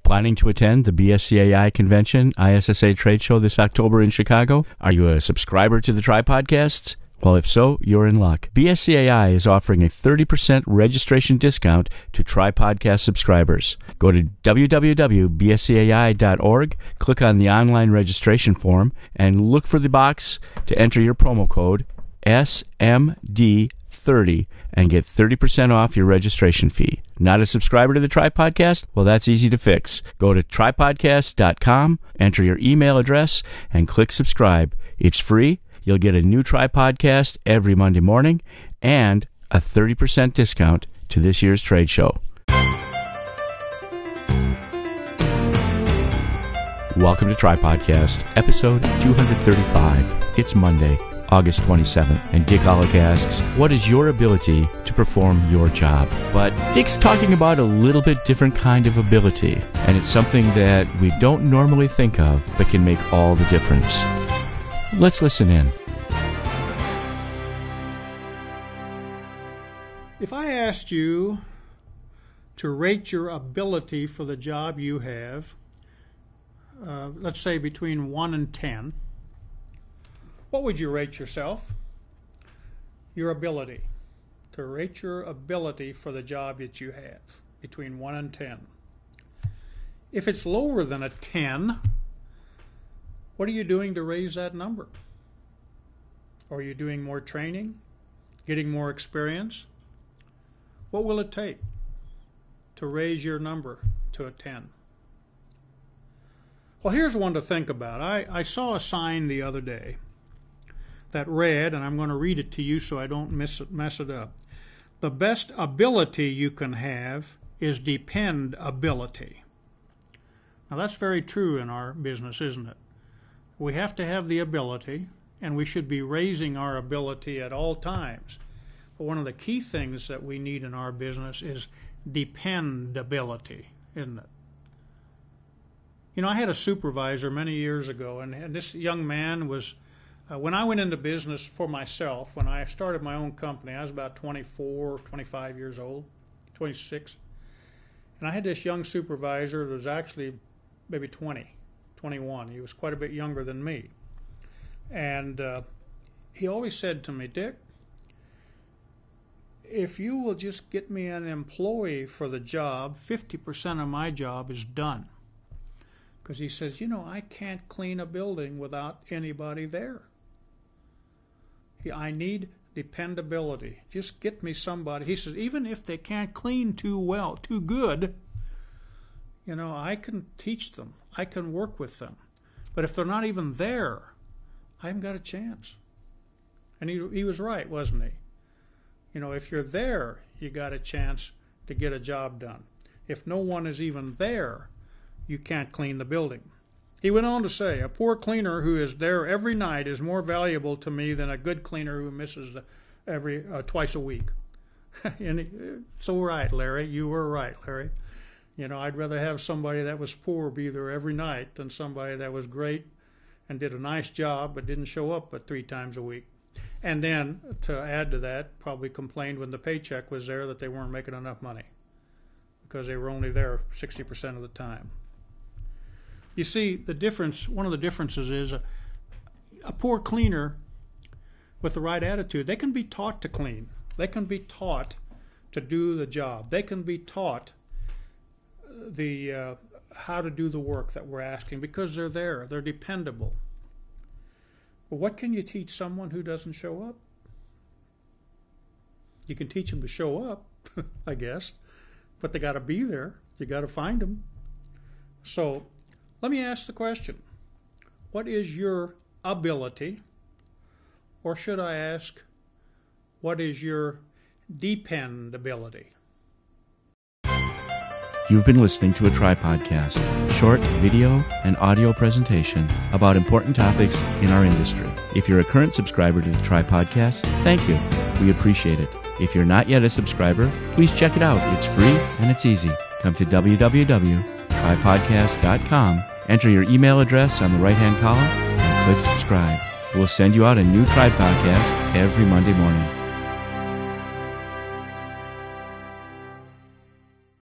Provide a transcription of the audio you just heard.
Planning to attend the BSCAI Convention ISSA Trade Show this October in Chicago? Are you a subscriber to the Tripodcasts? Well, if so, you're in luck. BSCAI is offering a 30% registration discount to Tripodcast subscribers. Go to www.bscai.org, click on the online registration form, and look for the box to enter your promo code SMD30 and get 30% off your registration fee. Not a subscriber to the Tripodcast? Well, that's easy to fix. Go to tripodcast.com, enter your email address, and click subscribe. It's free. You'll get a new Tripodcast every Monday morning and a 30% discount to this year's trade show. Welcome to Tripodcast, episode 235. It's Monday, August 27th, and Dick Ollek asks, what is your ability to perform your job? But Dick's talking about a little bit different kind of ability, and it's something that we don't normally think of, but can make all the difference. Let's listen in. If I asked you to rate your ability for the job you have, let's say between 1 and 10, what would you rate yourself? Your ability. To rate your ability for the job that you have, between 1 and 10. If it's lower than a 10, what are you doing to raise that number? Are you doing more training? Getting more experience? What will it take to raise your number to a 10? Well, here's one to think about. I saw a sign the other day that read, and I'm going to read it to you so I don't mess it up. The best ability you can have is dependability. Now, that's very true in our business, isn't it? We have to have the ability, and we should be raising our ability at all times. But one of the key things that we need in our business is dependability, isn't it? You know, I had a supervisor many years ago, and this young man was, when I went into business for myself, when I started my own company, I was about 24, 25 years old, 26. And I had this young supervisor that was actually maybe 20. 21. He was quite a bit younger than me. And he always said to me, Dick, if you will just get me an employee for the job, 50% of my job is done. Because he says, you know, I can't clean a building without anybody there. I need dependability. Just get me somebody. He says, even if they can't clean too well, too good, you know, I can teach them. I can work with them. But if they're not even there, I haven't got a chance. And he was right, wasn't he? You know, if you're there, you got a chance to get a job done. If no one is even there, you can't clean the building. He went on to say, a poor cleaner who is there every night is more valuable to me than a good cleaner who misses twice a week. So right, Larry. You were right, Larry. You know, I'd rather have somebody that was poor be there every night than somebody that was great and did a nice job but didn't show up but 3 times a week. And then, to add to that, probably complained when the paycheck was there that they weren't making enough money because they were only there 60% of the time. You see, the difference, one of the differences is a poor cleaner with the right attitude, they can be taught to clean. They can be taught to do the job. They can be taught how to do the work that we're asking because they're there. They're dependable. But what can you teach someone who doesn't show up? You can teach them to show up, I guess, but they got to be there. You got to find them. So let me ask the question. What is your ability? Or should I ask, what is your dependability? You've been listening to a Tripodcast, short video and audio presentation about important topics in our industry. If you're a current subscriber to the Tripodcast, thank you. We appreciate it. If you're not yet a subscriber, please check it out. It's free and it's easy. Come to www.tripodcast.com, enter your email address on the right-hand column, and click subscribe. We'll send you out a new Tripodcast every Monday morning.